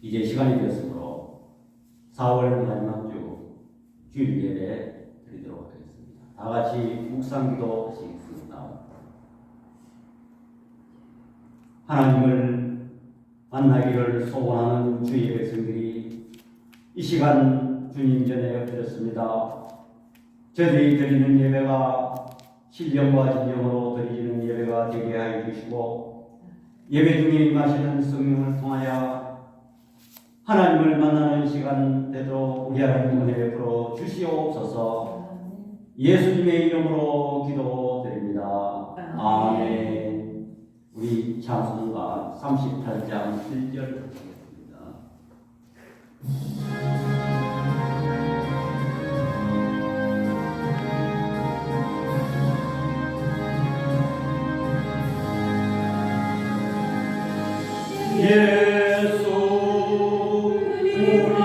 이제 시간이 되었으므로 4월 마지막 주 주일 예배 드리도록 하겠습니다. 다 같이 묵상기도 하시겠습니다. 하나님을 만나기를 소원하는 주의 백성들이 이 시간 주님 전에 엎드렸습니다. 저희들이 드리는 예배가 신령과 진정으로 드리는 예배가 되게 하여 주시고, 예배 중에 임하시는 성령을 통하여 하나님을 만나는 시간 되도록 우리 하나님 은혜 베풀어 주시옵소서. 예수님의 이름으로 기도드립니다. 아멘. 우리 찬송가 38장 1절 하겠습니다. 예수 우리가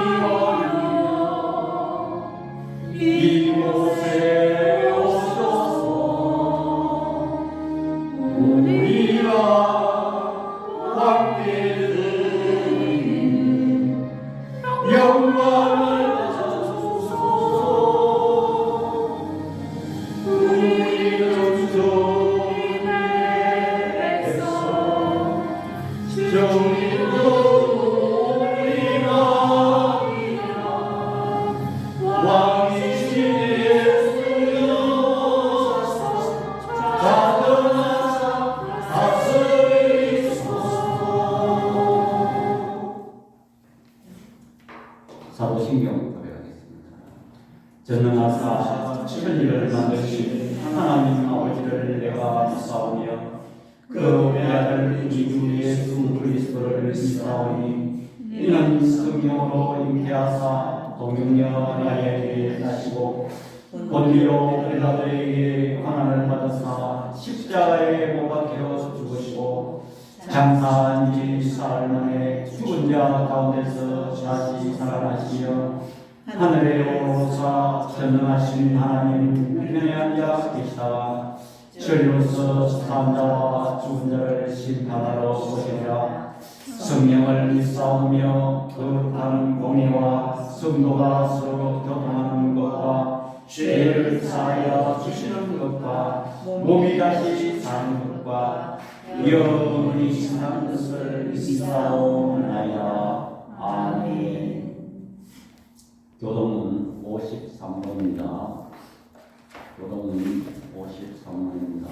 이곳에 오셔서 우리가 함께 드리는 영광을 받으소서. 우리는 주님의 백성 정의로 사도신경 고백하겠습니다. 전능하사 천지를 만드신 하나님 아버지를 내가 믿사오며 그 외아들 우리 주 예수 그리스도를 믿사오니 이는 성령으로 잉태하사 동육녀 마리아에게 나시고 본디오 빌라도에게 고난을 받으사 십자가에 못 박혀 죽으시고 장사한 지 사흘 만에 죽은 자 가운데서 다시 살아나시며 하늘에 오르사 전능하신 하나님 우편에 앉아 계시다가 저리로서 산 자와 죽은 자를 심판하러 오시리라. 성령을 믿사오며 거룩한 공의와 성도가 서로 교통하는 것과 죄를 사하여 주시는 것과 몸이 다시 사는 것과 영원히 사는 것을 믿사오나이다. 아멘. 교동문 53번입니다. 교동문 53번입니다.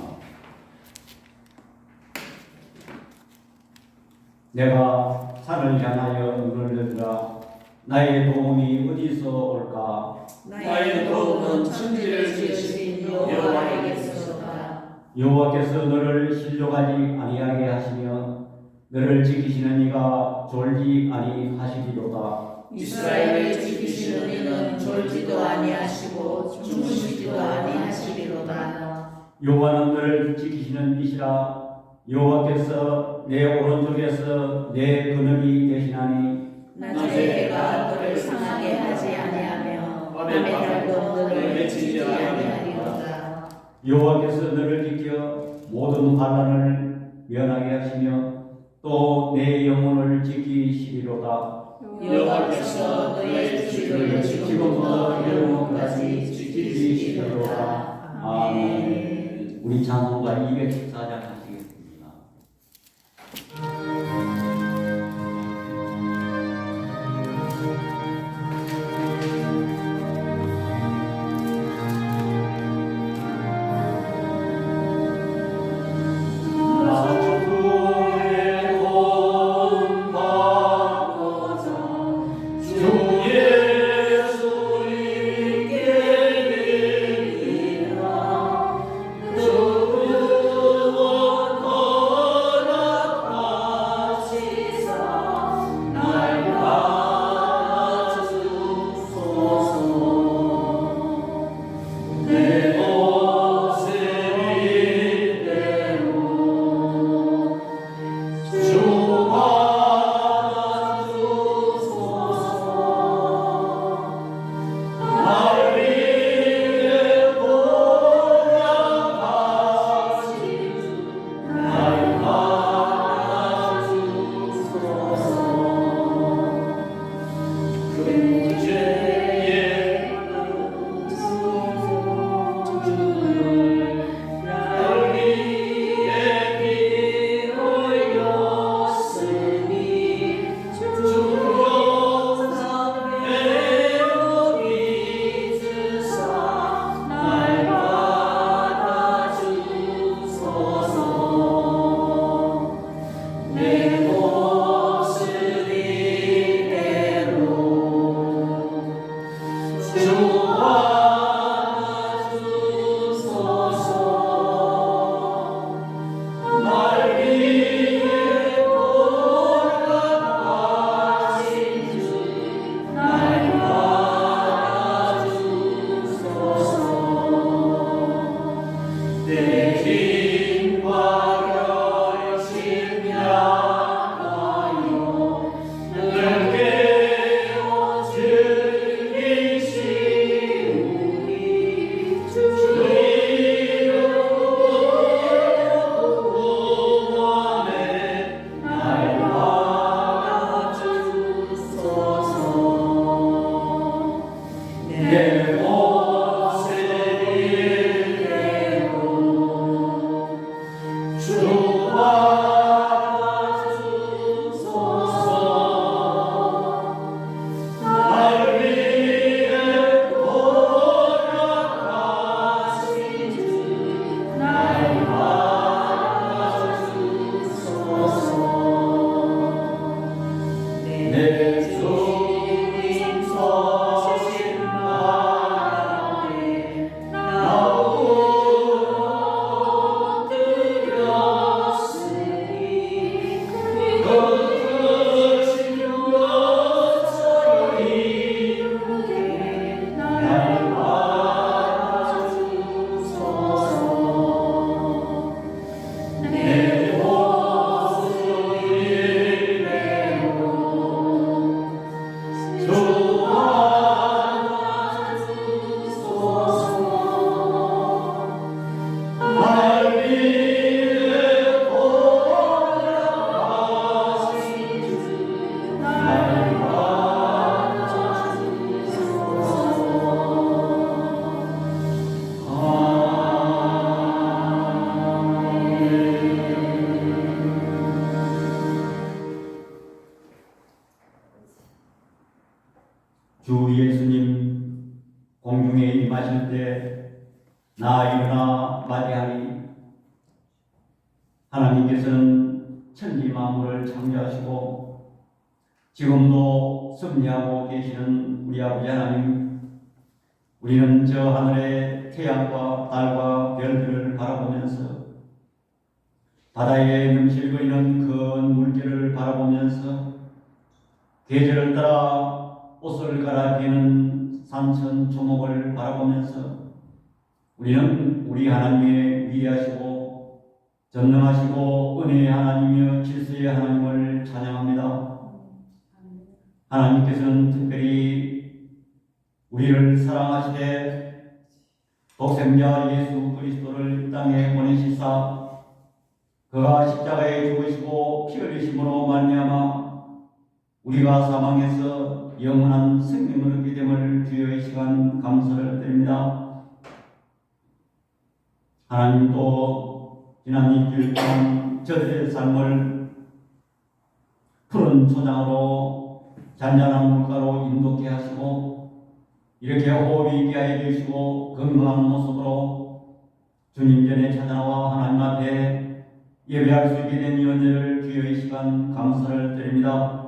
내가 산을 향하여 눈을 들으라. 나의 도움이 어디서 올까? 나의 도움은 천지를 지으신 여호와에게서다. 여호와께서 너를 실족하지 아니하게 하시며 너를 지키시는 이가 졸지 아니하시리로다. 이스라엘을 지키시는 이는 졸지도 아니하시고 주무시지도 아니하시리로다. 여호와는 너를 지키시는 이시라. 여호와께서 내 오른쪽에서 내 그늘이 되시나니 낮에 해가 너를 상하게 하지 아니하며 밤의 달도 너를 해치지 아니하리로다. 여호와께서 너를 지켜 모든 환난을 면하게 하시며 또 내 영혼을 지키시리로다. 여호와께서 너의 주를 지금부터 영원까지 지키시리로다. 아멘. 우리 찬송가 214장 하시겠습니다. 주 주 예수님 공중에 임하실 때 나 일어나 맞이하리. 하나님께서는 천지 만물을 창조하시고 지금도 섭리하고 계시는 우리 아버지 하나님, 우리는 저 하늘의 태양과 달과 별들을 바라보면서 바다에 넘실거리는 그 물결을 바라보면서 계절을 따라 옷을 갈아입는 산천 초목을 바라보면서 우리는 우리 하나님의 위대하시고 전능하시고 은혜의 하나님이여 질서의 하나님을 찬양합니다. 하나님께서는 특별히 우리를 사랑하시되 독생자 예수 그리스도를 땅에 보내시사 그가 십자가에 죽으시고 피 흘리심으로 말미암아 우리가 사망에서 영원한 생명을 얻게 됨을 주의 시간 감사를 드립니다. 하나님도 지난 일주일 동안 저들의 삶을 푸른 초장으로 잔잔한 물가로 인도케 하시고 이렇게 호흡이 있게 해 주시고 건강한 모습으로 주님 전에 찾아와 하나님 앞에 예배할 수 있게 된 이 은혜를 주의 시간 감사를 드립니다.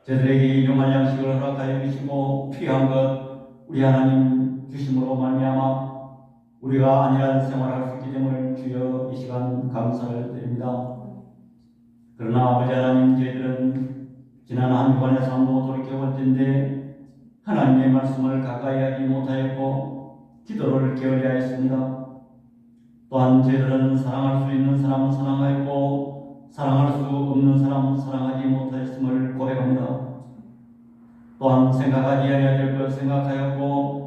저들에게 일용할 양식을 허락하여 주시고 필요한 것 우리 하나님 주심으로 말미암아 우리가 안일한 생활을 할 수 있게 됨을 주여 이 시간 감사를 드립니다. 그러나 아버지 하나님, 저희들은 지난 한 주간의 삶도 돌이켜볼 텐데 하나님의 말씀을 가까이 하지 못하였고 기도를 게을리하였습니다. 또한 저희들은 사랑할 수 있는 사람은 사랑하였고 사랑할 수 없는 사람은 사랑하지 못하였음을 고백합니다. 또한 생각하지 아니해야 될 것 생각하였고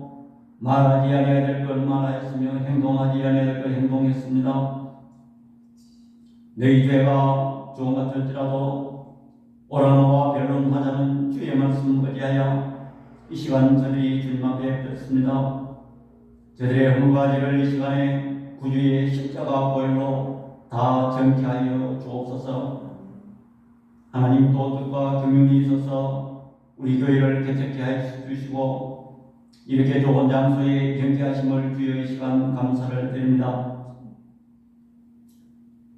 말하지 아니해야 될 걸 말하였으며 행동하지 아니해야 될 걸 행동했습니다. 너희 죄가 조금 같을지라도 오라노와 변론하자는 주의 말씀 의지하여 이 시간 저들이 주님 앞에 뵙습니다. 저들의 흠가지를 이 시간에 구주의 십자가 보혈로 다 정케하여 주옵소서. 하나님 또 뜻과 경륜이 있어서 우리 교회를 개척케 하여 주시고 이렇게 좋은 장소에 경계하심을 주여 이 시간 감사를 드립니다.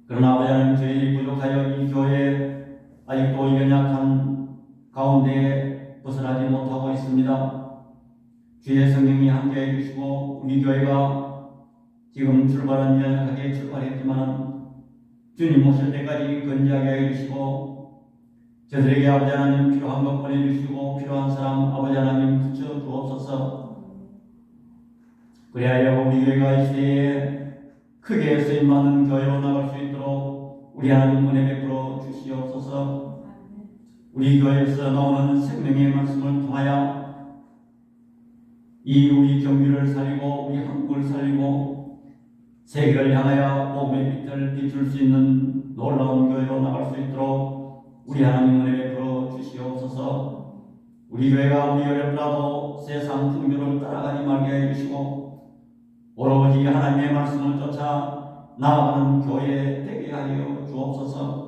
그러나 아버지 하나님, 저희 부족하여 이 교회 아직도 연약한 가운데 벗어나지 못하고 있습니다. 주의 성령이 함께해 주시고 우리 교회가 지금 출발은 연약하게 출발했지만 주님 오실 때까지 건지하게 해주시고 저들에게 아버지 하나님 필요한 것 보내주시고 필요한 사람 아버지 하나님 붙여 주옵소서. 그리하여 우리 교회가 이 시대에 크게 쓰임받는 교회로 나갈 수 있도록 우리 하나님 은혜 베풀어 주시옵소서. 우리 교회에서 나오는 생명의 말씀을 통하여 이 우리 경주를 살리고 우리 한국을 살리고 세계를 향하여 복음의 빛을 비출 수 있는 놀라운 교회로 나갈 수 있도록 우리 하나님 은혜 베풀어 주시옵소서. 우리 교회가 우리 어렵더라도 세상 풍조를 따라가지 말게 해주시고 오로지 하나님의 말씀을 쫓아 나아가는 교회 되게 하여 주옵소서.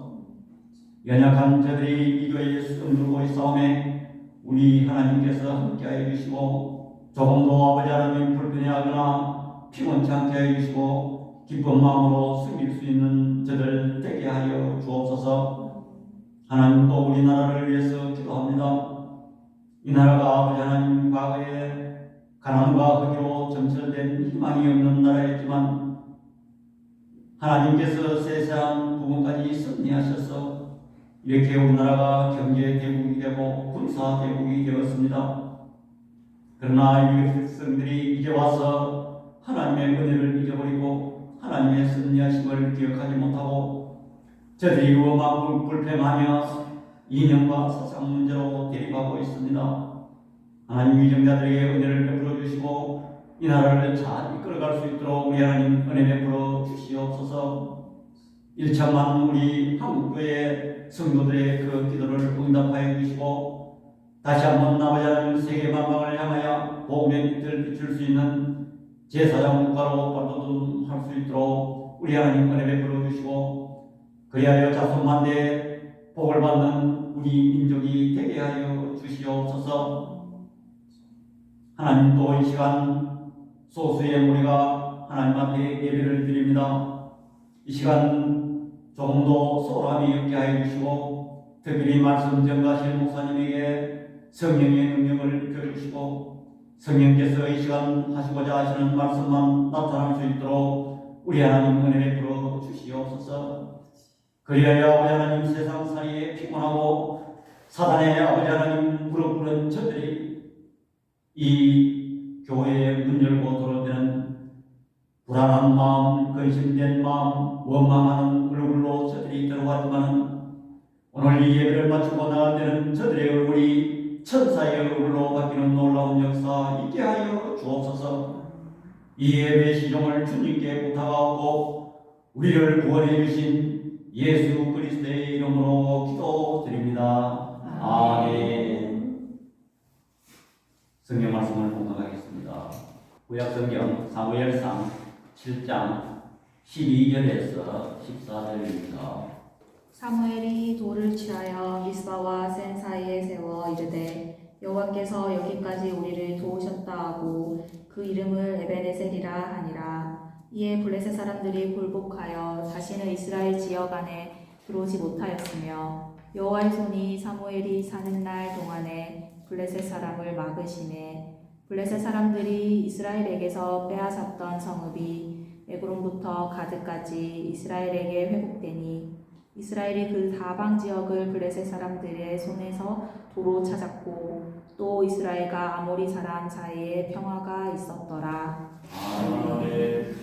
연약한 저들이 이 교회에 숨들고 있사오매 우리 하나님께서 함께하여 주시고 조금도 아버지 하나님 불편해하거나 피곤치 않게 해주시고 기쁜 마음으로 숨길 수 있는 저들 되게 하여 주옵소서. 하나님 또 우리나라를 위해서 기도합니다. 이 나라가 아버지 하나님 과거에 가난과 흑기로 점철된 희망이 없는 나라였지만 하나님께서 세상 부분까지 섭리하셔서 이렇게 우리나라가 경제 대국이 되고 군사 대국이 되었습니다. 그러나 이 백성들이 이제 와서 하나님의 은혜를 잊어버리고 하나님의 섭리하심을 기억하지 못하고 저들이 마음을 불평하며 이념과 사상 문제로 대립하고 있습니다. 하나님 위정자들에게 은혜를 베풀어 주시고 이 나라를 잘 이끌어갈 수 있도록 우리 하나님 은혜 베풀어 주시옵소서. 일참만 우리 한국교회 성도들의 그 기도를 응답하여 주시고 다시 한번 아버지 하나님 세계 만방을 향하여 복음의 빛을 비출 수 있는 제사장 국가로 발돋움할 수 있도록 우리 하나님 은혜 베풀어 주시고 그리하여 자손만대 복을 받는 우리 민족이 되게 하여 주시옵소서. 하나님 또 이 시간 소수의 무리가 하나님 앞에 예배를 드립니다. 이 시간 조금도 소홀함이 없게 하여 주시고 특별히 말씀 전가하실 목사님에게 성령의 능력을 입혀주시고 성령께서 이 시간 하시고자 하시는 말씀만 나타날 수 있도록 우리 하나님 은혜 베풀어 주시옵소서. 그리하여 아버지 하나님 세상살이에 피곤하고 사단의 아버지 하나님 무릎 꿇은 저들이 이 교회에 문 열고 들어오는 불안한 마음, 근심된 마음, 원망하는 얼굴로 저들이 들어왔지만 오늘 이 예배를 마치고 나가는 저들의 얼굴이 천사의 얼굴로 바뀌는 놀라운 역사 있게 하여 주옵소서. 이 예배의 시종을 주님께 부탁하고 우리를 구원해 주신 예수 그리스도의 이름으로 기도드립니다. 아멘. 성경 말씀을 공독하겠습니다. 구약성경 사무엘상 7장 12절에서 14절입니다. 사무엘이 돌을 취하여 미스바와 센 사이에 세워 이르되 여호와께서 여기까지 우리를 도우셨다 하고 그 이름을 에베네셀이라 하니라. 이에 블레셋 사람들이 굴복하여 다시는 이스라엘 지역 안에 들어오지 못하였으며 여호와의 손이 사무엘이 사는 날 동안에 블레셋 사람을 막으시매 블레셋 사람들이 이스라엘에게서 빼앗았던 성읍이 에그론부터 가드까지 이스라엘에게 회복되니 이스라엘이 그 사방 지역을 블레셋 사람들의 손에서 도로 찾았고 또 이스라엘과 아모리 사람 사이에 평화가 있었더라. 아멘.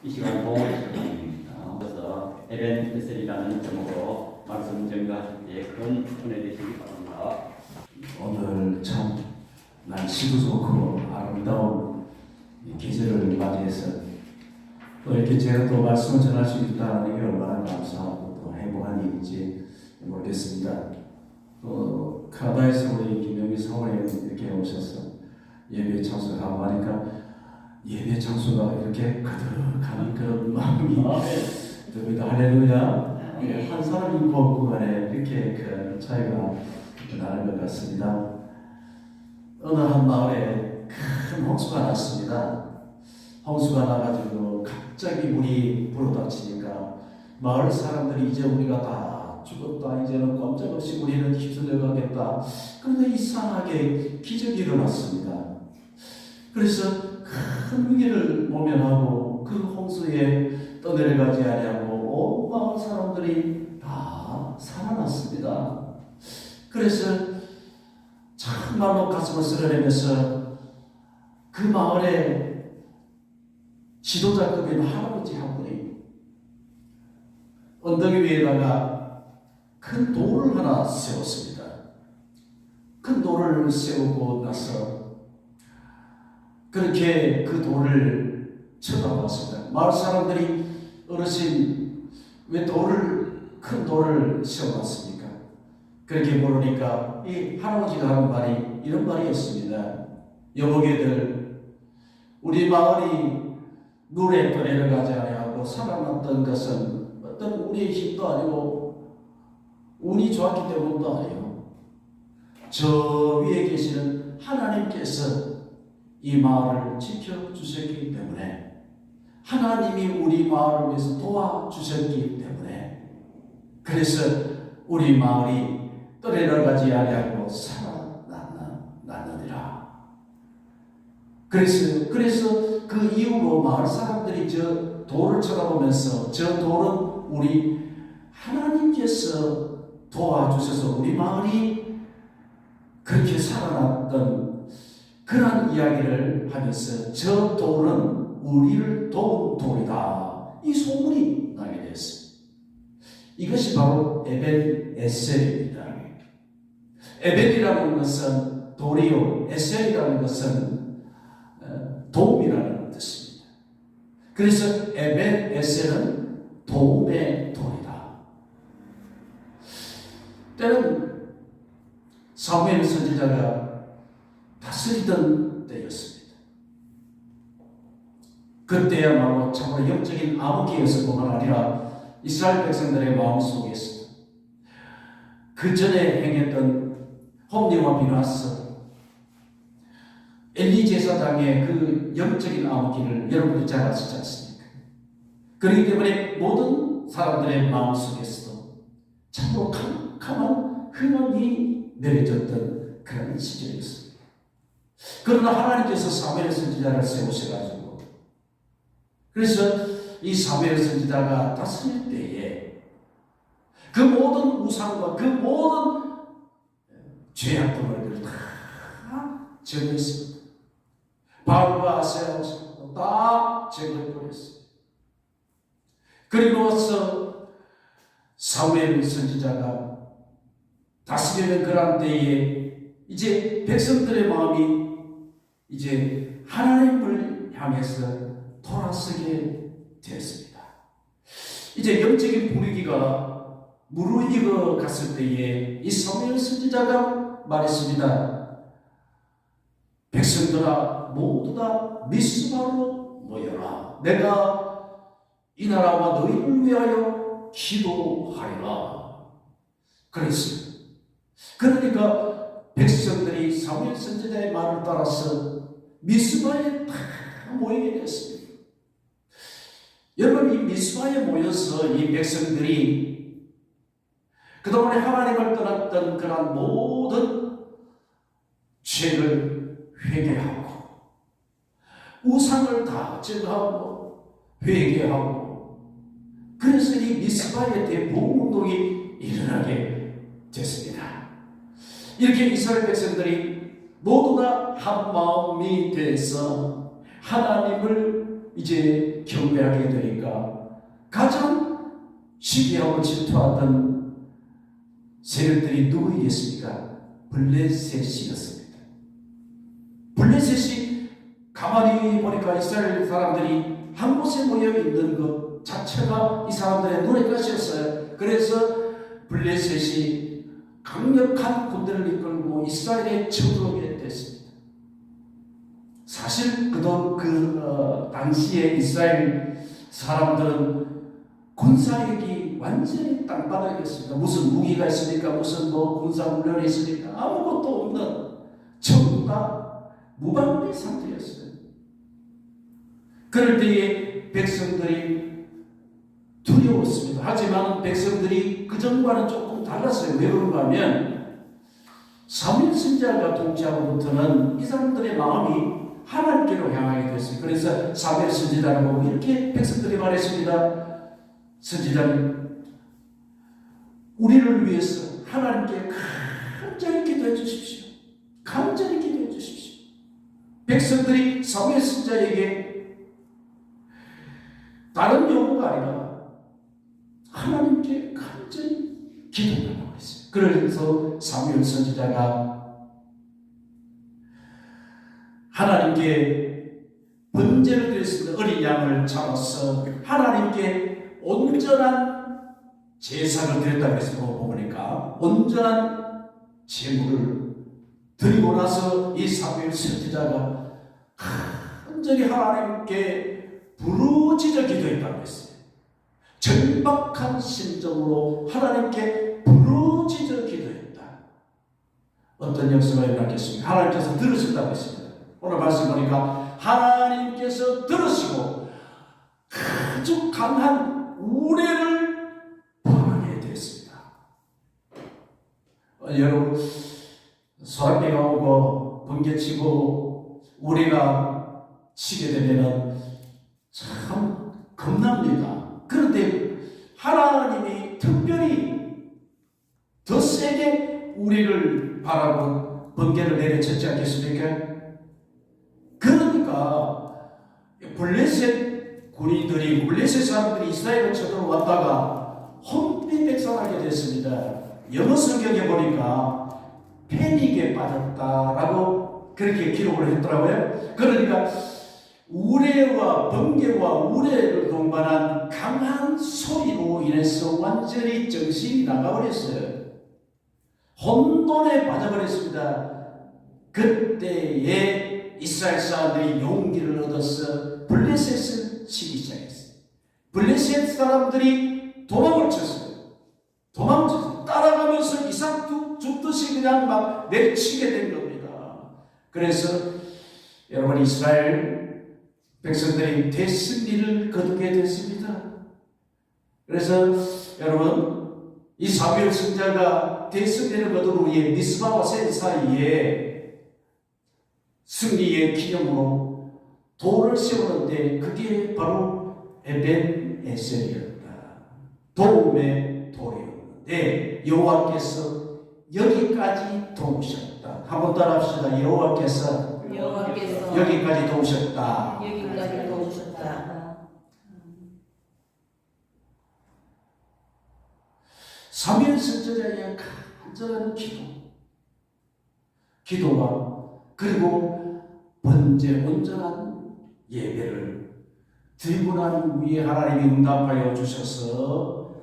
이 시간 도움을 시간입니다. 그래서 에벤에셀이라는 제목으로 말씀 전가하실 때 큰 은혜 되시기 바랍니다. 오늘 참 날씨도 좋고 아름다운 이 계절을 맞이해서 또 이렇게 제가 또 말씀을 전할 수 있다는 게 얼마나 감사하고 또 행복한 일인지 모르겠습니다. 또 카나다에서 우리 김영희 사모님 이렇게 오셔서 예배 참석하고 하니까 예배 장소가 이렇게 가득한 그런 마음이 듭니다. 할렐루야. 한 사람 있고 그 안에 이렇게 큰 차이가 나는 것 같습니다. 어느 한 마을에 큰 홍수가 났습니다. 홍수가 나가지고 갑자기 물이 불어닥치니까 마을 사람들이 이제 우리가 다 죽었다, 이제는 꼼짝없이 우리는 휩쓸려 가겠다. 그런데 이상하게 기적이 일어났습니다. 그래서 큰 위기를 모면하고 그 홍수에 떠내려가지 아니하고 온 마을 사람들이 다 살아났습니다. 그래서 정말로 가슴을 쓸어내면서 그 마을에 지도자급인 할아버지 한 분이 언덕 위에다가 큰 돌을 하나 세웠습니다. 큰 돌을 세우고 나서 그렇게 그 돌을 쳐다봤습니다. 마을 사람들이 어르신 왜 큰 돌을 세워놨습니까? 그렇게 물으니까 이 할아버지가 하는 말이 이런 말이었습니다. 여보게들, 우리 마을이 물에 떠내려가지 아니하고 살아났던 것은 어떤 우리의 힘도 아니고 운이 좋았기 때문도 아니에요. 저 위에 계시는 하나님께서 이 마을을 지켜주셨기 때문에, 하나님이 우리 마을을 위해서 도와주셨기 때문에, 그래서 우리 마을이 떠내려가지 아니하고 살아났느니라. 그래서 그 이후로 마을 사람들이 저 돌을 쳐다보면서 저 돌은 우리 하나님께서 도와주셔서 우리 마을이 그렇게 살아났던 그런 이야기를 하면서 저 돌은 우리를 도운 돌이다, 이 소문이 나게 되었습니다. 이것이 바로 에벤에셀입니다. 에벤이라는 것은 돌이요, 에셀이라는 것은 도움이라는 뜻입니다. 그래서 에벤에셀은 도움의 돌이다. 때는 사무엘 선지자가 다스리던 때였습니다. 그때야말로 참으로 영적인 암흑기였을 뿐만 아니라 이스라엘 백성들의 마음속에서 그 전에 행했던 홈리와 비나스, 엘리 제사장의 그 영적인 암흑기를 여러분들이 잘 아시지 않습니까? 그렇기 때문에 모든 사람들의 마음속에서도 참으로 캄캄한 흥언이 내려졌던 그런 시절이었습니다. 그러나 하나님께서 사무엘 선지자를 세우셔가지고, 그래서 이 사무엘 선지자가 다스릴 때에 그 모든 우상과 그 모든 죄악 덩어리들을 다 제거했습니다. 바알과 아세라 다 제거해버렸습니다. 그리고서 사무엘 선지자가 다스리는 그런 때에 이제 백성들의 마음이 이제 하나님을 향해서 돌아서게 되었습니다. 이제 영적인 분위기가 무르익어 갔을 때에 이 사무엘 선지자가 말했습니다. 백성들아 모두 다 미스바로 모여라. 내가 이 나라와 너희를 위하여 기도하리라. 그랬습니다. 그러니까 백성들이 사무엘 선지자의 말을 따라서 미스바에 다 모이게 됐습니다. 여러분, 이 미스바에 모여서 이 백성들이 그동안에 하나님을 떠났던 그런 모든 죄를 회개하고 우상을 다 제거하고 회개하고, 그래서 이 미스바의 대복음운동이 일어나게 됐습니다. 이렇게 이스라엘 백성들이 모두 다 한 마음이 돼서 하나님을 이제 경배하게 되니까 가장 시기하고 질투하던 세력들이 누구이겠습니까? 블레셋이었습니다. 블레셋이 가만히 보니까 이스라엘 사람들이 한 곳에 모여 있는 것 자체가 이 사람들의 눈에 가시였어요. 그래서 블레셋이 강력한 군대를 이끌고 이스라엘에 쳐들어오게 됐습니다. 사실 당시에 이스라엘 사람들은 군사력이 완전히 땅바닥이었습니다. 무슨 무기가 있습니까? 무슨 군사훈련이 있습니까? 아무것도 없는 전부 다 무방비 상태였어요. 그럴 때에 백성들이 두려웠습니다. 하지만 백성들이 그전과는 조금 달랐어요. 왜 그런가 하면 사무엘 선지자가 통치하고부터는 이 사람들의 마음이 하나님께로 향하게 됐어요. 그래서 사무엘 선지자를 보고 이렇게 백성들이 말했습니다. 선지자님, 우리를 위해서 하나님께 간절히 기도해 주십시오. 간절히 기도해 주십시오. 백성들이 사무엘 선지자에게 다른 요구가 아니라 하나님께 간절히 기도하라고 했어요. 그래서 사무엘 선지자가 하나님께 번제를 드렸습니다. 어린 양을 잡아서 하나님께 온전한 제사를 드렸다고 해서 보니까 온전한 제물을 드리고 나서 이 사무엘 선지자가 간절히 하나님께 부르짖어 기도했다고 했어요. 절박한 심정으로 하나님께 부르짖어 기도했다. 어떤 역사가 일어났겠습니까? 하나님께서 들으셨다고 했습니다. 오늘 말씀 보니까 하나님께서 들으시고 아주 강한 우레를 벌하게 됐습니다. 여러분, 소란비가 오고 번개치고 우레가 치게 되면 참 겁납니다. 그런데 하나님이 특별히 더 세게 우리를 바라고 번개를 내려쳤지 않겠습니까? 그러니까 블레셋 군인들이, 블레셋 사람들이 이스라엘을 쳐들어왔다가 혼비백산하게 됐습니다. 영어 성경에 보니까 패닉에 빠졌다라고 그렇게 기록을 했더라고요. 그러니까 우레와 번개와 우레를 동반한 강한 소리로 인해서 완전히 정신이 나가버렸어요. 혼돈에 빠져버렸습니다. 그때에 이스라엘 사람들이 용기를 얻어서 블레셋을 치기 시작했어요. 블레셋 사람들이 도망을 쳤어요. 따라가면서 이삭 죽듯이 그냥 막 내치게 된 겁니다. 그래서 여러분, 이스라엘 백성들이 대승리를 거두게 됐습니다. 그래서 여러분, 이 사무엘 선지자가 대승리를 거둔 후에 미스바와 센 사이에 승리의 기념으로 돌을 세우는데 그게 바로 에벤에셀이었다. 도움의 돌이었는데 여호와께서 여기까지 도우셨다. 한번 따라합시다. 여호와께서 여기까지 도우셨다. 여기까지 도우셨다. 사무엘 선지자의 간절한 기도와 그리고 번제 온전한 예배를 드리고 난 후에 하나님이 응답하여 주셔서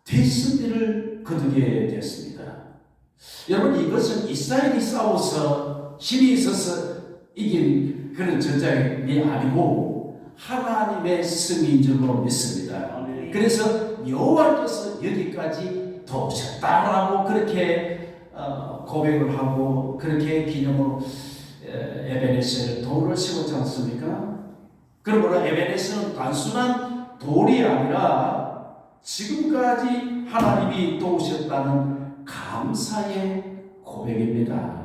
대승리를 거두게 됐습니다. 여러분, 이것은 이스라엘이 싸워서 힘이 있어서 이긴 그런 전쟁이 아니고 하나님의 승리인 줄로 믿습니다. 그래서 여호와께서 여기까지 도우셨다라고 그렇게 고백을 하고 그렇게 기념으로 에벤에셀 돌을 세우지 않습니까? 그러므로 에벤에셀은 단순한 돌이 아니라 지금까지 하나님이 도우셨다는 감사의 고백입니다.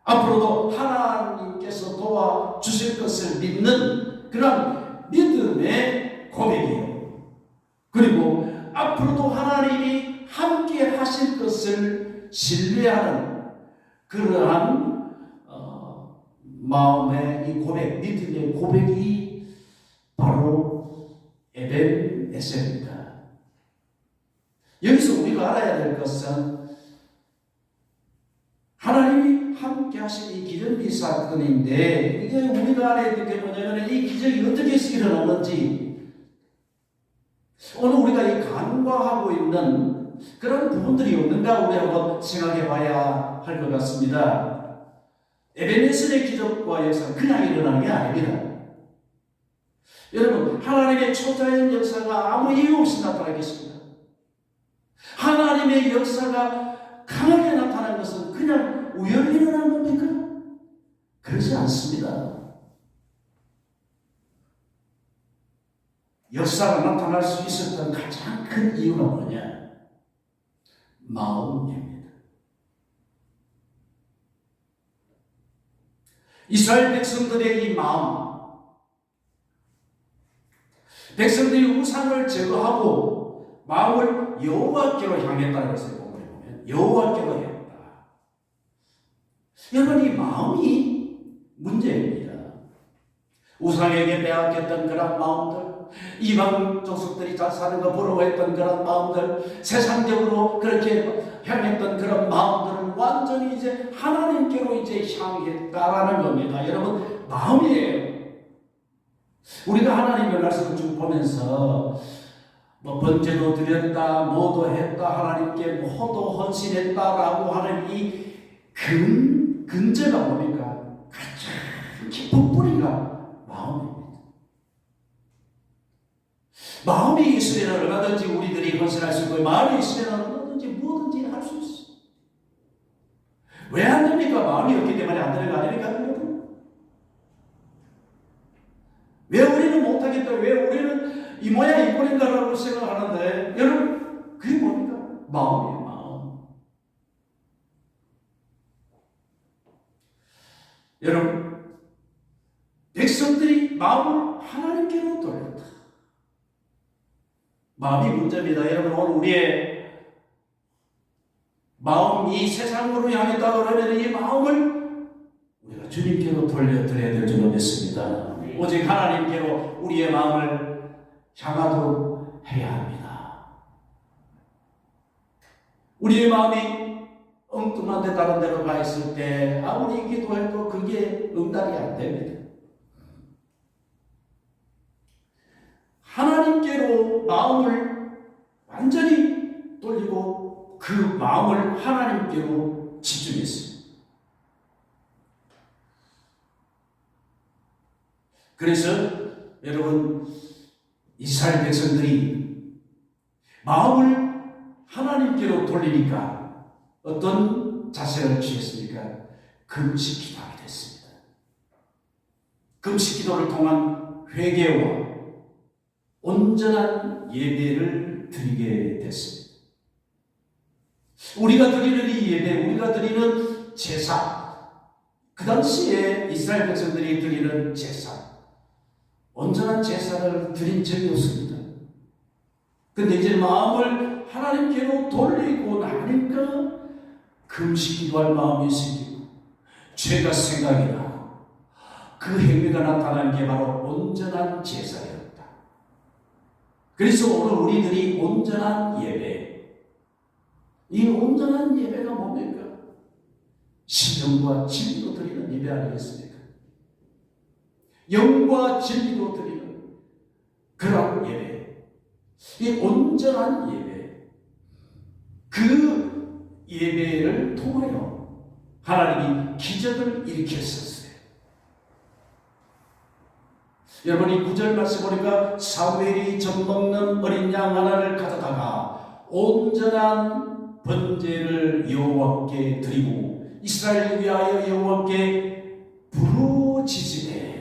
앞으로도 하나님께서 도와주실 것을 믿는 그런 믿음의 고백이에요. 그리고 앞으로도 하나님이 함께 하실 것을 신뢰하는 그러한 마음의 이 고백, 믿음의 고백이 바로 에벤에셀입니다. 여기서 우리가 알아야 될 것은 하나님이 함께 하신 이 기념비 사건인데 이게 우리가 알아야 될 게 뭐냐면 이 기적이 어떻게 일어나는지 오늘 우리가 이 간과하고 있는 그런 부분들이 없는가 우리 한번 생각해 봐야 할 것 같습니다. 에벤에셀의 기적과 역사는 그냥 일어나는 게 아닙니다. 여러분, 하나님의 초자연 역사가 아무 이유 없이 나타나겠습니다. 하나님의 역사가 강하게 나타난 것은 그냥 우연히 일어난 겁니까? 그렇지 않습니다. 역사가 나타날 수 있었던 가장 큰 이유가 뭐냐? 마음입니다. 이스라엘 백성들의 이 마음, 백성들이 우상을 제거하고 마음을 여호와께로 향했다는 것을 보면 여호와께로 했다. 여러분, 이 마음이 문제입니다. 우상에게 빼앗겼던 그런 마음들, 이방 족속들이 잘 사는 거 부러워했던 그런 마음들, 세상적으로 그렇게 향했던 그런 마음들은 완전히 이제 하나님께로 이제 향했다라는 겁니다. 여러분, 마음이에요. 우리가 하나님의 말씀을 쭉 보면서 뭐 번제도 드렸다, 뭐도 했다, 하나님께 뭐도 헌신했다라고 하는 이 근저가 뭡니까? 가장 깊은 뿌리가 마음입니다. 마음이 있으면 얼마든지 우리들이 헌신할 수 있고 마음이 있으면 얼마든지 뭐든지 할 수 있어요. 왜 안 됩니까? 마음이 없기 때문에 안 되는 거 아닙니까? 여러분? 왜 우리는 못하겠다? 왜 우리는 이 모양 이 꼴인가라고 생각하는데 여러분, 그게 뭡니까? 마음이에요. 마음. 여러분, 백성들이 마음을 하나님께로 돌렸다. 마음이 문제입니다. 여러분, 오늘 우리의 마음이 세상으로 향했다 그러면 이 마음을 우리가 주님께로 돌려드려야 될 줄로 믿습니다. 오직 하나님께로 우리의 마음을 향하도록 해야 합니다. 우리의 마음이 엉뚱한 데 다른 데로 가 있을 때 아무리 기도해도 그게 응답이 안 됩니다. 하나님께로 마음을 완전히 돌리고 그 마음을 하나님께로 집중했습니다. 그래서 여러분, 이스라엘 백성들이 마음을 하나님께로 돌리니까 어떤 자세를 취했습니까? 금식 기도하게 됐습니다. 금식 기도를 통한 회개와 온전한 예배를 드리게 됐습니다. 우리가 드리는 이 예배, 우리가 드리는 제사, 그 당시에 이스라엘 백성들이 드리는 제사, 온전한 제사를 드린 적이 없습니다. 근데 이제 마음을 하나님께로 돌리고 나니까 금식 기도할 마음이 생기고 죄가 생각이 나고 그 행위가 나타난 게 바로 온전한 제사였다. 그래서 오늘 우리들이 온전한 예배, 이 온전한 예배가 뭡니까? 신령과 진리로 드리는 예배 아니겠습니까? 영과 진리로 드리는 그런 예배, 이 온전한 예배, 그 예배를 통하여 하나님이 기적을 일으켰었어요. 여러분, 이 9절 말씀 보니까 사무엘이 젖먹는 어린 양 하나를 가져다가 온전한 번제를 여호와께 드리고 이스라엘을 위하여 여호와께 부르짖으매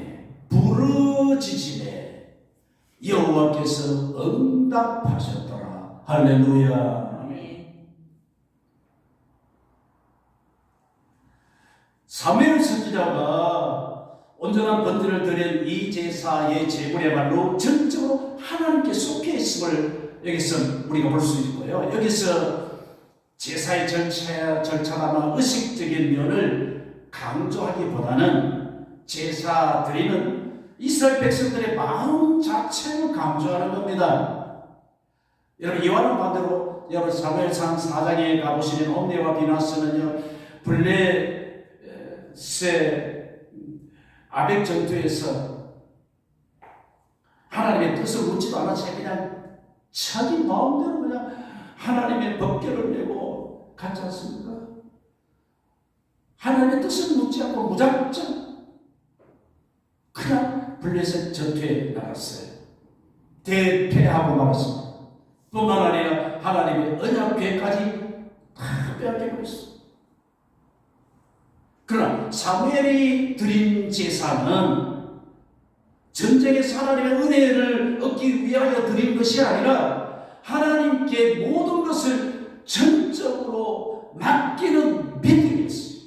여호와께서 응답하셨더라. 할렐루야. 사무엘 선지자가 온전한 번제를 드린 이 제사의 제물의말로 전적으로 하나님께 속해 있음을 여기서 우리가 볼 수 있고요. 여기서 제사의 절차나 의식적인 면을 강조하기보다는 제사 드리는 이스라엘 백성들의 마음 자체를 강조하는 겁니다. 여러분, 이와는 반대로 여러분 사무엘상 4장에 가보시면 홈리와 비나스는요 블레셋 아벡 전투에서 하나님의 뜻을 묻지도 않았지 그냥 자기 마음대로 그냥 하나님의 법궤를 메고 갔지 않습니까? 하나님의 뜻을 묻지 않고 무작정 그냥 블레셋 전투에 나갔어요. 대패하고 말았습니다. 뿐만 아니라 하나님의 언약궤까지 다 빼앗겨버렸어요. 그러나 사무엘이 드린 제사는 전쟁에서 하나님의 은혜를 얻기 위하여 드린 것이 아니라 하나님께 모든 것을 전적으로 맡기는 믿음이었어요.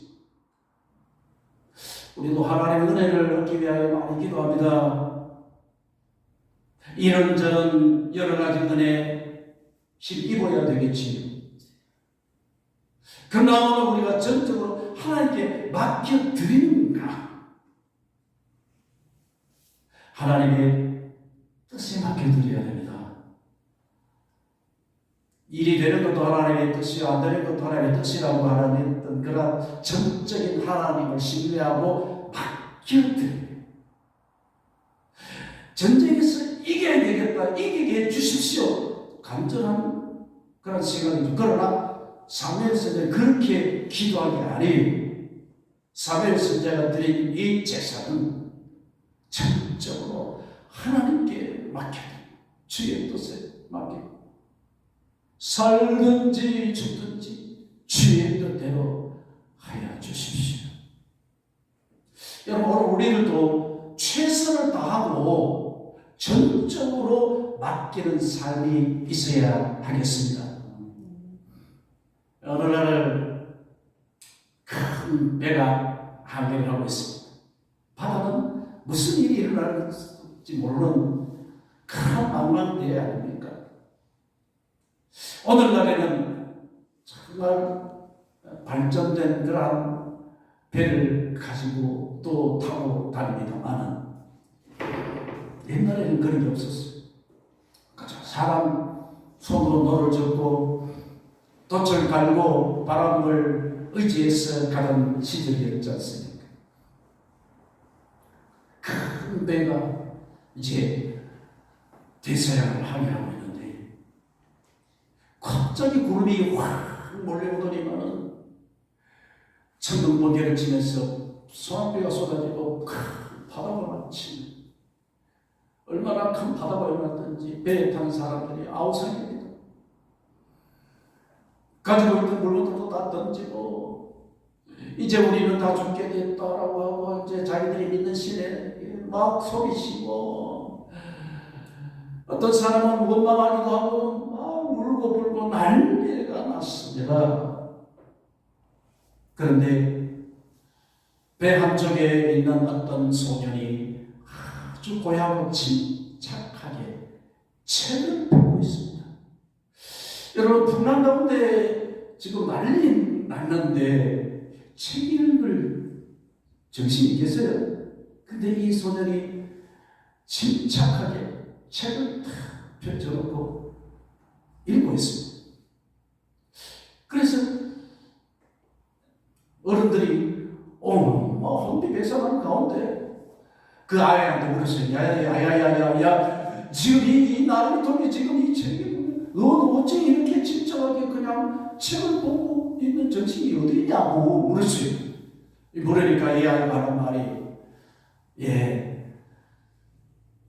우리도 하나님의 은혜를 얻기 위하여 많이 기도합니다. 이런저런 여러 가지 은혜 힘입어야 되겠지요. 그러나 오늘 우리가 전적으로 하나님께 맡겨드리는가? 하나님의 뜻에 맡겨드려야 됩니다. 일이 되는 것도 하나님의 뜻이요, 안 되는 것도 하나님의 뜻이라고 하는 그런 전적인 하나님을 신뢰하고 맡겨드립니다. 전쟁에서 이겨야 되겠다, 이기게 해주십시오. 간절한 그런 생각이죠. 그러나 사무엘 선지자는 그렇게 기도한 게 아니에요. 사무엘 선지자가 드린 이 제사는 전적으로 하나님께 맡겨드립니다. 주의 뜻에 맡깁니다. 살든지 죽든지 주의 뜻대로 하여 주십시오. 여러분, 오늘 우리들도 최선을 다하고 전적으로 맡기는 삶이 있어야 하겠습니다. 어느 날 큰 배가 항해를 하고 있습니다. 바다는 무슨 일이 일어날지 모르는 큰 망망대해 아닙니까? 오늘날에는 정말 발전된 그러한 배를 가지고 또 타고 다닙니다만은 옛날에는 그런 게 없었어요. 그죠? 사람 손으로 노를 젓고 돛을 갈고 바람을 의지해서 가던 시절이었지 않습니까? 큰 배가 이제 대서양을 항해하고 있는데 갑자기 구름이 확 몰려오더니만은 천둥번개를 치면서 소나비가 쏟아지고 큰 바다가 맞치는 얼마나 큰 바다가 일어났든지 배에 탄 사람들이 아우성입니다. 가지고 있는 물건들도 다 던지고 이제 우리는 다 죽게 됐다라고 하고 이제 자기들이 믿는 신에 막 소리치고 어떤 사람은 원망하기도 하고 막 울고 불고 난리가 났습니다. 그런데 배 한쪽에 있는 어떤 소년이 아주 고향으로 침착하게 책을 보고 있습니다. 여러분, 풍랑 가운데 지금 난리 났는데 책 읽을 정신이 있겠어요? 근데 이 소년이 침착하게 책을 탁 펼쳐놓고 읽고 있습니다. 그래서 어른들이 혼비백산하는 가운데 그 아이한테 물었어요. 야야야야야야, 지금 이 나루토니 지금 이 책이 너 어째 이렇게 침착하게 그냥 책을 보고 있는 정신이 어디 있냐고 물었어요. 물으니까 이 아이가 하는 말이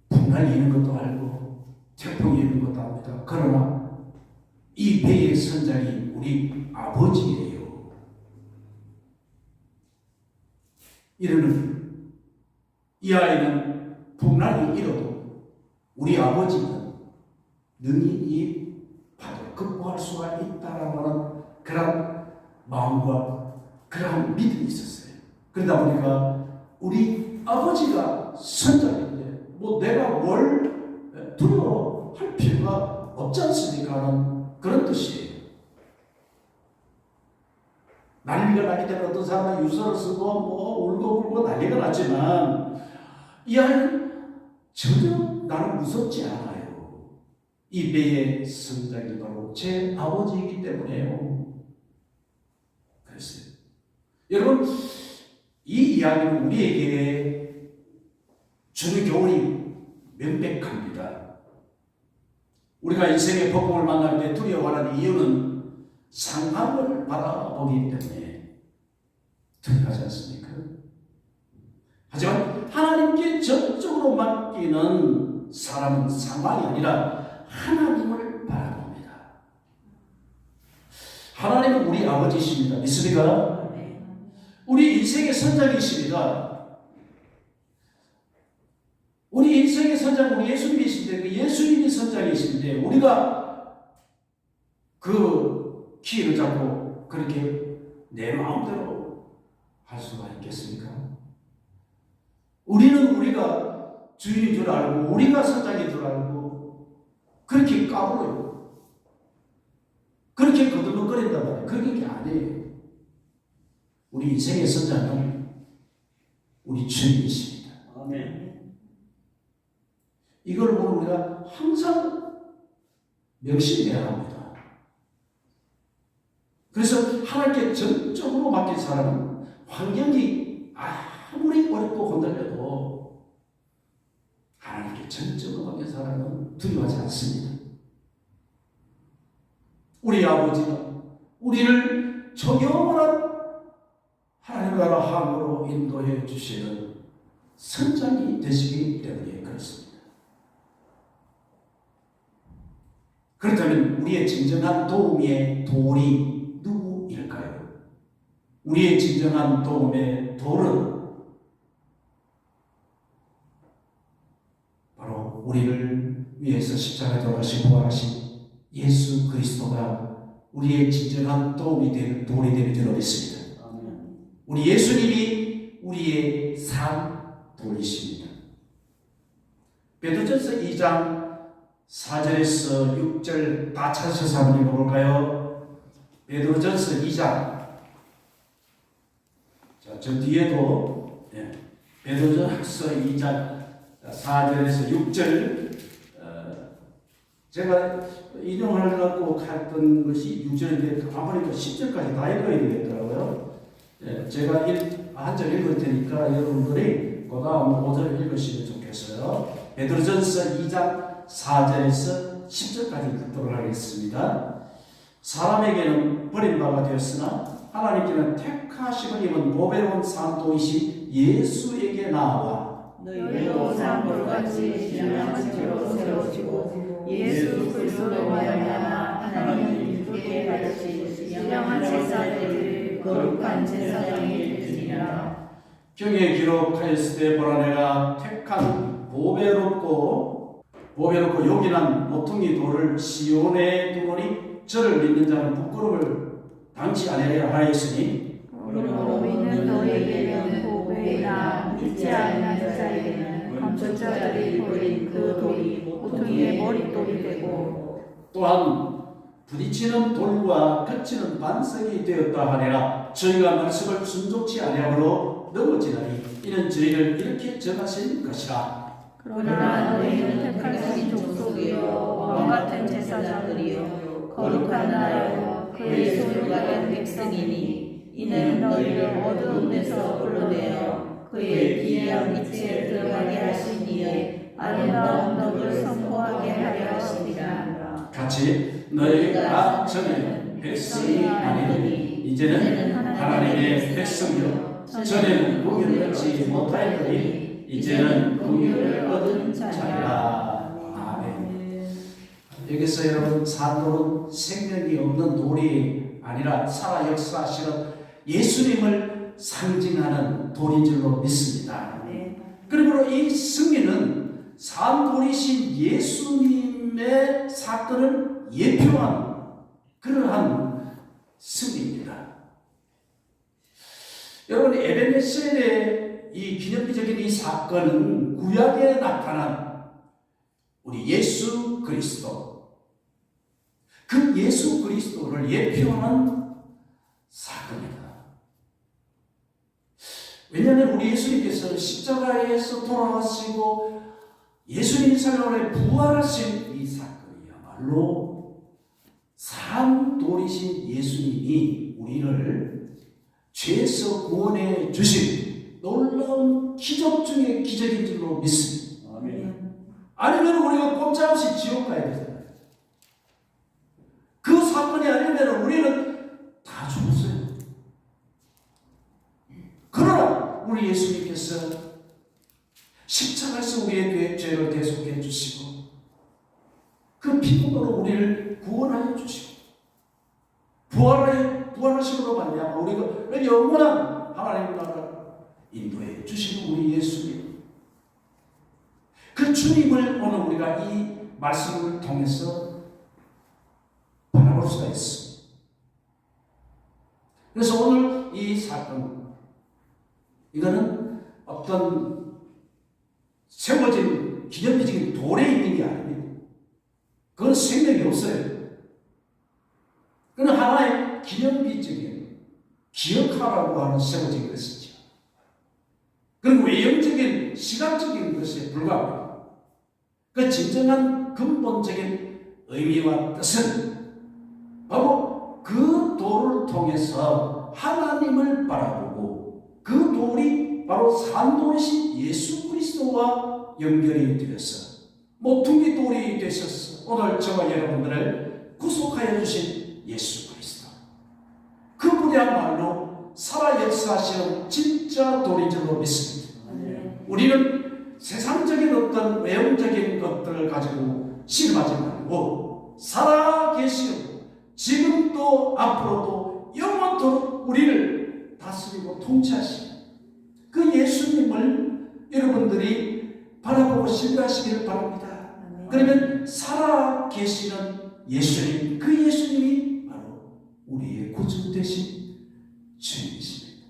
풍랑이 있는 것도 알고 태풍이 있는 것도 압니다. 그러나 이 배의 선장이 우리 아버지예요. 이러는 이 아이는 풍랑이 일어도 우리 아버지는 능히 이 파도를 극복할 수가 있다라는 그런 마음과 그런 믿음이 있었어요. 그러다 보니까 우리 아버지가 선장인데 뭐 내가 뭘 두려워할 필요가 없지 않습니까? 하는 그런 뜻이에요. 난리가 나기 때문에 어떤 사람은 유서를 쓰고 뭐 울고 난리가 났지만 이 아이는 전혀 나는 무섭지 않아요. 이 배의 선장이 바로 제 아버지이기 때문에요. 그랬어요. 여러분, 이 이야기는 우리에게 주는 교훈이 명백합니다. 우리가 인생의 복음을 만날 때 두려워하는 이유는 상황을 바라보기 때문에 두려워하지 않습니까? 하지만 하나님께 전적으로 맡기는 사람은 상황이 아니라 하나님을 바라봅니다. 하나님은 우리 아버지이십니다. 믿습니까? 우리 인생의 선장이십니다. 우리 인생의 선장 우리 예수님이신데 그 예수님이 선장이신데 우리가 그 키를 잡고 그렇게 내 마음대로 할 수가 있겠습니까? 우리는 우리가 주인인 줄 알고 우리가 선장인 줄 알고 그렇게 까불어요. 그렇게 거들먹거린단 말이에요. 그게 아니에요. 우리 인생의 선장은 우리 주님이십니다. 아멘. 이걸 오늘 우리가 항상 명심해야 합니다. 그래서 하나님께 전적으로 맡긴 사람은 환경이 아무리 어렵고 흔들려도 하나님께 전적으로 맡긴 사람은 두려워하지 않습니다. 우리 아버지는 우리를 영원한 하나님 나라 항으로 인도해 주시는 선장이 되시기 때문에 그렇습니다. 그렇다면 우리의 진정한 도움의 돌이 누구일까요? 우리의 진정한 도움의 돌은 바로 우리를 위해서 십자가에 돌아가신 부활하신 예수 그리스도가 우리의 진정한 도움이 되는 돌이 되는 줄 믿습니다. 우리 예수님이 우리의 산 돌이십니다. 베드로전서 2장 4절에서 6절 다 찾으셔서 한번 읽어볼까요? 베드로전서 2장. 자, 저 뒤에도 베드로전서 2장 4절에서 6절 제가 인용하려고 했던 것이 6절인데 가보니까 10절까지 다 읽어야 되겠더라고요. 제가 한 절 읽을 테니까 여러분들이 그 다음 5절 읽으시면 좋겠어요. 베드로전서 2장 4절에서 10절까지 읽도록 하겠습니다. 사람에게는 버림받아 되었으나 하나님께는 택하심을 입은 보배로운 산도이신 예수에게 나와 너희도 산돌같이 신령한 지로 세워지고 예수 그리스도로 말미암아 하나님이 기쁘게 받으신 신령한 제사들을 거룩한 제사장이 되시리라. 경에 기록하였을 때 보라 내가 택한 보배롭고 요긴한 모퉁이 돌을 시온에 두노니 저를 믿는 자는 부끄러움을 당치 아니하리라 하였으니 우리는 너희에게는 보배이나 믿지 않는 자에게는 건축자들이 버린 그 돌이 모퉁이의 머릿돌이 되고 또한 부딪히는 돌과 그치는 반석이 되었다 하니라. 저희가 말씀을 순종치 아니하므로 넘어지나니 이는 저희를 이렇게 정하신 것이라. 그러나 너희는 택하신 족속이요 왕같은 제사장들이요 거룩한 나라요 그의 소유가 된 백성이니 이는 너희를 어두운 데서 불러내어 그의 기이한 빛에 들어가게 하신 이의 아름다운 덕을 선포하게 하려 하심이라. 같이 너희가 전에는 백성이 아니니 이제는 하나님의 백성이요 전에는 공의를 얻지 못하였더니 이제는 공의를 얻은 자니라. 아멘. 여기서 여러분 산돌은 생명이 없는 돌이 아니라 살아 역사하시는 예수님을 상징하는 돌인 줄로 믿습니다. 그러므로 이 승리는 산돌이신 예수님의 사건을 예표한 그러한 승리입니다. 여러분 에베네셀의 이 기념비적인 이 사건은 구약에 나타난 우리 예수 그리스도 그 예수 그리스도를 예표하는 사건입니다. 왜냐하면 우리 예수님께서 십자가에서 돌아가시고 예수님 생활에 부활하신 이 사건이야말로 산돌이신 예수님이 우리를 죄에서 구원해 주신 놀라운 기적 중의 기적인 줄로 믿습니다. 아니면 우리가 꼼짝없이 지옥 가야 되잖아요. 그 사건이 아니면 우리는 다 죽었어요. 그러나 우리 예수님께서 십자가에서 우리의 죄를 대속해 주시고 그 피부로 우리를 구원하여 주시고 부활하심으로 말미암아 우리가 영원한 하나님 나라를 인도해 주시는 우리 예수님 그 주님을 오늘 우리가 이 말씀을 통해서 바라볼 수가 있습니다. 그래서 오늘 이 사건 이거는 어떤 세워진 기념비적인 돌에 있는 게 아닙니다. 그건 생명이 없어요. 그건 하나의 기념비적인 기억하라고 하는 세워진 것이죠. 그리고 외형적인 시각적인 것에 불과합니다. 그 진정한 근본적인 의미와 뜻은 바로 그 돌을 통해서 하나님을 바라보고 그 돌이 바로 산돌이신 예수 그리스도와 연결이 되어서 모퉁이 돌이 되셔서 오늘 저와 여러분들을 구속하여 주신 예수 그리스도 그분이야말로 살아 역사하시는 진짜 돌인 줄로 믿습니다. 우리는 세상적인 어떤 외형적인 것들을 가지고 신음하지 말고 살아 계시고 지금도 앞으로도 영원토록 우리를 다스리고 통치하시는 그 예수님을 여러분들이 바라보고 신뢰하시기를 바랍니다. 그러면 살아 계시는 예수님, 그 예수님이 바로 우리의 구주 되신 주님이십니다.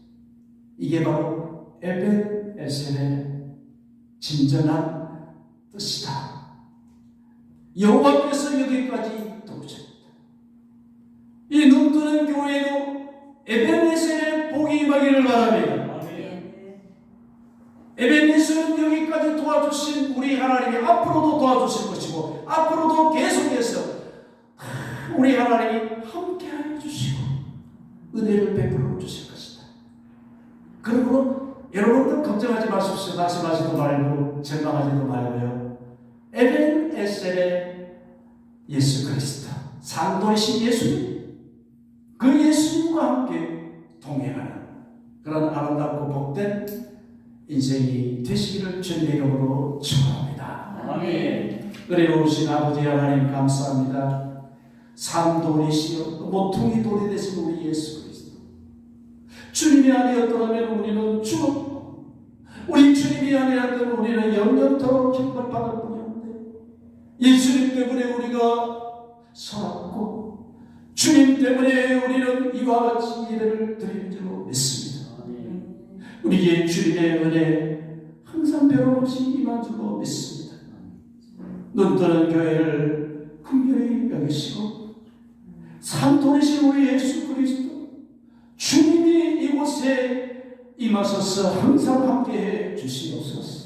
이게 바로 에벤에셀의 진정한 뜻이다. 여호와께서 여기까지 도우셨다. 이 눈뜨는 교회도 에벤에셀의 복이 임하기를 바랍니다. 에벤에셀은 여기까지 도와주신 우리 하나님이 앞으로도 도와주실 것이고 앞으로도 계속해서 우리 하나님이 함께하여 주시고 은혜를 베풀어 주실 것이다. 그러므로 여러분들 걱정하지 마십시오. 낙심하지도 말고 절망하지도 말고요. 에벤에셀의 예수 그리스도 산돌이신 예수님 그 예수님과 함께 동행하는 그런 아름답고 복된 인생이 되시기를 주님의 이름으로 축원합니다. 아멘. 은혜로우신 아버지 하나님 감사합니다. 산돌이시여 모퉁이 돌이 되신 우리 예수 그리스도 주님이 아니었더라면 우리는 죽었고 예수님이 아니라면 우리는 영영토록 형벌받을 뿐이었는데 예수님 때문에 우리가 살았고 주님 때문에 우리는 이와 같이 예배를 드리는 줄로 믿습니다. 우리의 주님의 은혜 항상 변함없이 임한 줄로 믿습니다. 눈 뜨는 교회를 긍휼히 여기시고 산돌이신 우리 예수 그리스도 주님이 이곳에 임하셔서 항상 함께해 주시옵소서.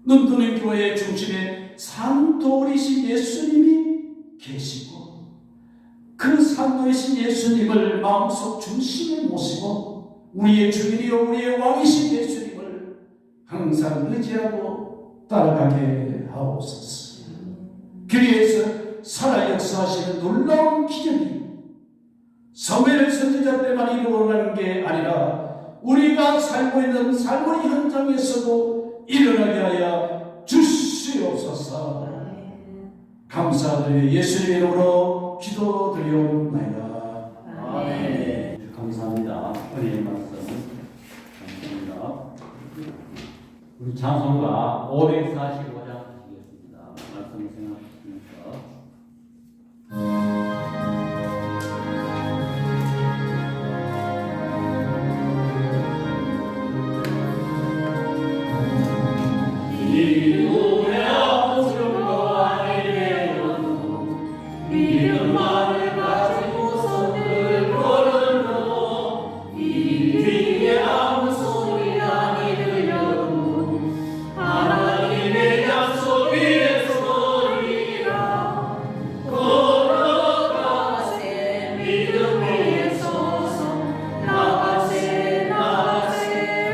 눈 뜨는 교회의 중심에 산돌이신 예수님이 계시고 그 산돌이신 예수님을 마음속 중심에 모시고 우리의 주인이요 우리의 왕이신 예수님을 항상 의지하고 따라가게 하옵소서. 교회에서 살아 역사하시는 놀라운 기적이 사무엘 선지자 때만 이루어가는 게 아니라 우리가 살고 있는 삶의 현장에서도 일어나게 하여 주시옵소서. 감사드려 예수님의 이름으로 기도드리옵나이다. 아멘. 감사합니다. 은혜의 말씀 감사합니다. 우리 찬송가 545장 드리겠습니다. 말씀 생각하시면서 믿음만을 가지고서 늘 걸어도 이 뒤에 아무 소리 아니 들려도 하나님의 약속 위에 서리라. 걸어가세 믿음 위에 서서 나가세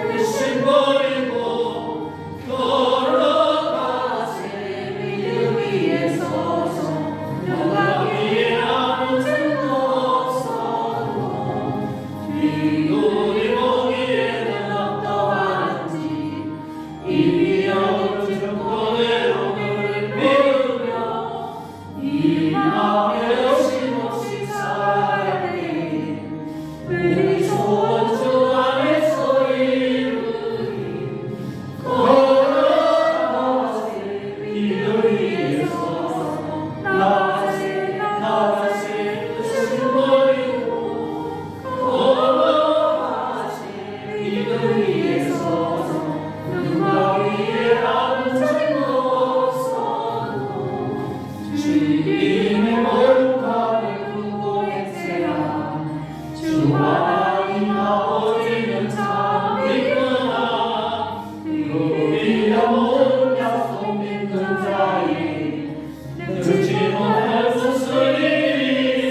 의심 버리고 걸어가세 믿음 위에 서서 영광 위에 아무 증거 없어도 우리 보기에는 어떠한지 이미 얻은 증거대로를 믿으며 이 마음에 없이 살아갈 때 우리 소원 주 안에서 이루리. 걸어가세 믿음 위에 서서 나가세 의심 버리고 걸어가세 믿음 위에 서서 누가 위에 아무 증거 없어도 주님의 거룩함을 두고 행세라. 주 하나님 아버지는 참 믿구나. 우리가 모든 약속 믿는 자에 능치 못할 것을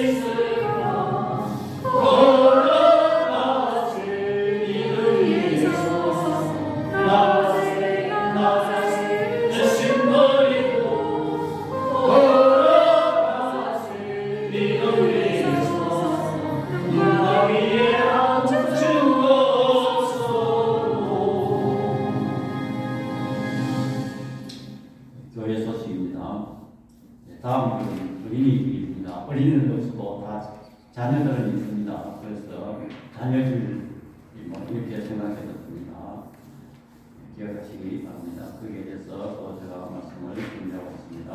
있을까. 걸어가세 믿음 위에 서서 나가세 의심 버리고 걸어가세 믿음 위에 서서 누가 위에 아무 증거 없어도. 교회 소식입니다. 다음은 어린이집입니다. 어린이는 없고 다 자녀들은 있습니다. 그래서 자녀들 이렇게 생각해뒀습니다. 기억하시기 바랍니다. 거기에 대해서 또 제가 말씀을 준비하고 있습니다.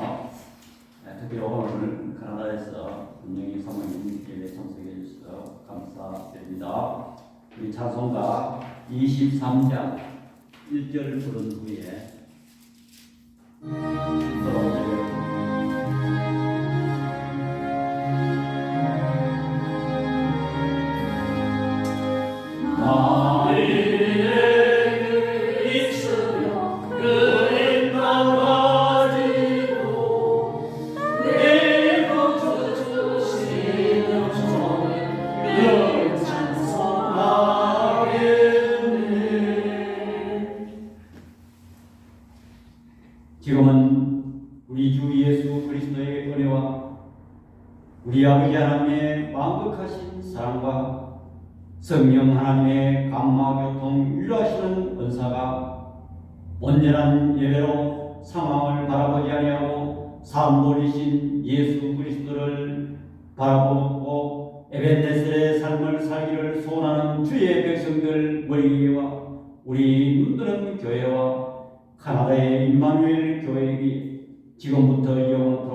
특히 오늘 캐나다에서 분명히 사모님 예배 참석해 주셔서 감사드립니다. 우리 찬송가 23장 1절 부른 후에 지금은 우리 주 예수 그리스도의 은혜와 우리 아버지 하나님의 완벽하신 사랑과 성령 하나님의 감화교통 유일하시는 은사가 온전한 예배로 상황을 바라보지 아니하고 산돌이신 예수 그리스도를 바라보고 에벤네셀의 삶을 살기를 소원하는 주의 백성들 머리 위와 우리 눈뜨는 교회와 카나다의 임마누엘 교회가 지금부터 영원토록